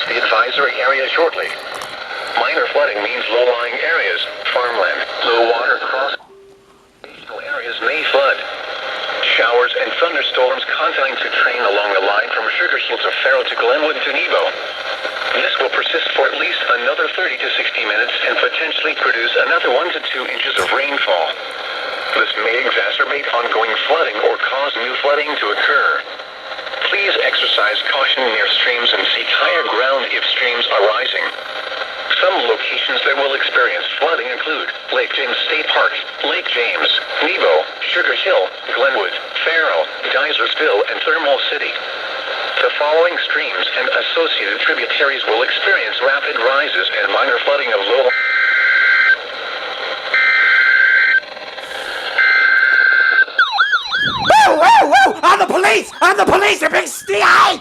across the advisory area shortly. Minor flooding means low-lying areas, farmland, low water crossing areas may flood. Showers and thunderstorms continuing to train along the line from Sugar Hill to Faro to Glenwood to Nebo. This will persist for at least another 30 to 60 minutes and potentially produce another 1 to 2 inches of rainfall. This may exacerbate ongoing flooding or cause new flooding to occur. Please exercise caution near streams and seek higher ground if streams are rising. Some locations that will experience flooding include Lake James State Park, Lake James, Nebo, Sugar Hill, Glenwood, Faro, Geysersville, and Thermal City. The following streams and associated tributaries will experience rapid rises and minor flooding of low. Woo, woo, woo! I'm the police! I'm the police, you big stee-eye!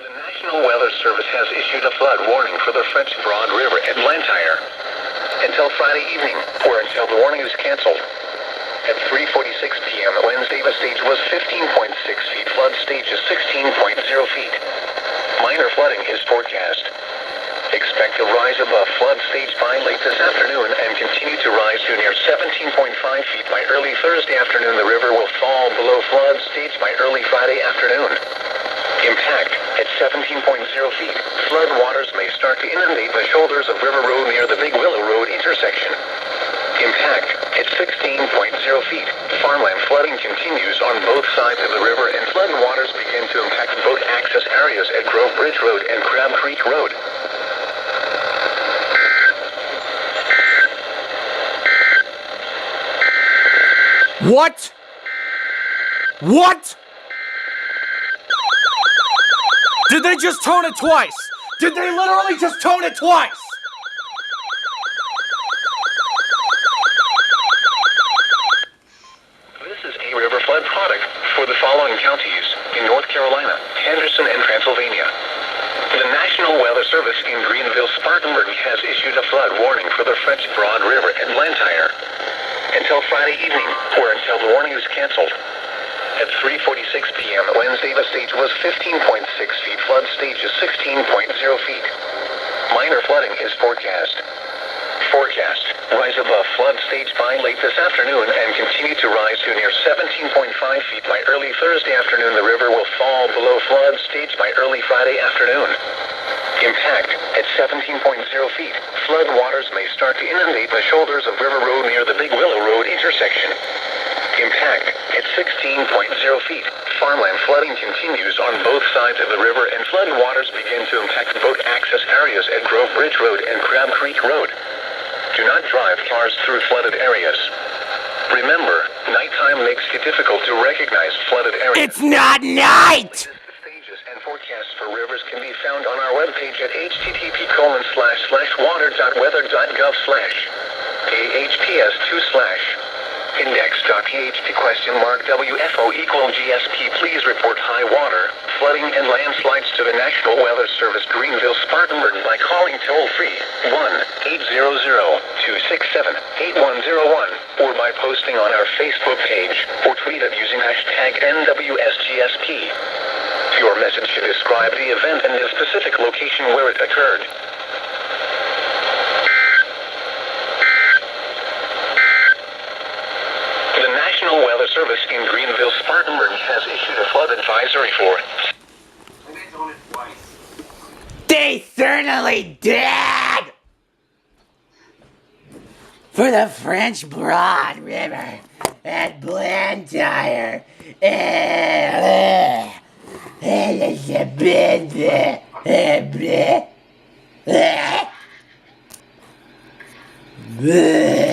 The National Weather Service has issued a flood warning for the French Broad River at Blantyre until Friday evening, or until the warning is canceled. At 3:46 p.m. Wednesday, the stage was 15.6 feet. Flood stage is 16.0 feet. Minor flooding is forecast. Expect a rise above flood stage by late this afternoon and continue to rise to near 17.5 feet by early Thursday afternoon. The river will fall below flood stage by early Friday afternoon. Impact at 17.0 feet. Flood waters may start to inundate the shoulders of River Road near the Big Willow Road intersection. Impact at 16.0 feet. Farmland flooding continues on both sides of the river and flood waters begin to impact both access areas at Grove Bridge Road and Crab Creek Road. What? What? Did they just tone it twice? Did they literally just tone it twice? This is a river flood product for the following counties in North Carolina, Henderson, and Pennsylvania. The National Weather Service in Greenville, Spartanburg has issued a flood warning for the French Broad River at Blantyre until Friday evening, or until the warning is canceled. At 3:46 p.m. Wednesday, the stage was 15.6 feet. Flood stage is 16.0 feet. Minor flooding is forecast. Forecast: rise above flood stage by late this afternoon and continue to rise to near 17.5 feet by early Thursday afternoon. The river will fall below flood stage by early Friday afternoon. Impact at 17.0 feet. Flood waters may start to inundate the shoulders of River Road near the Big Willow Road intersection. Impact at 16.0 feet. Farmland flooding continues on both sides of the river and flood waters begin to impact both access areas at Grove Bridge Road and Crab Creek Road. Do not drive cars through flooded areas. Remember, nighttime makes it difficult to recognize flooded areas. It's not night! Stages and forecasts for rivers can be found on our webpage at http://water.weather.gov/index.php?WFO=GSP. Please report high water, flooding, and landslides to the National Weather Service Greenville, Spartanburg by calling toll-free 1-800-267-8101 or by posting on our Facebook page or tweet it using #NWSGSP. Your message should describe the event and the specific location where it occurred. The National Weather Service in Greenville, Spartanburg has issued a flood advisory for... They certainly did! For the French Broad River at Blantyre. Bleh.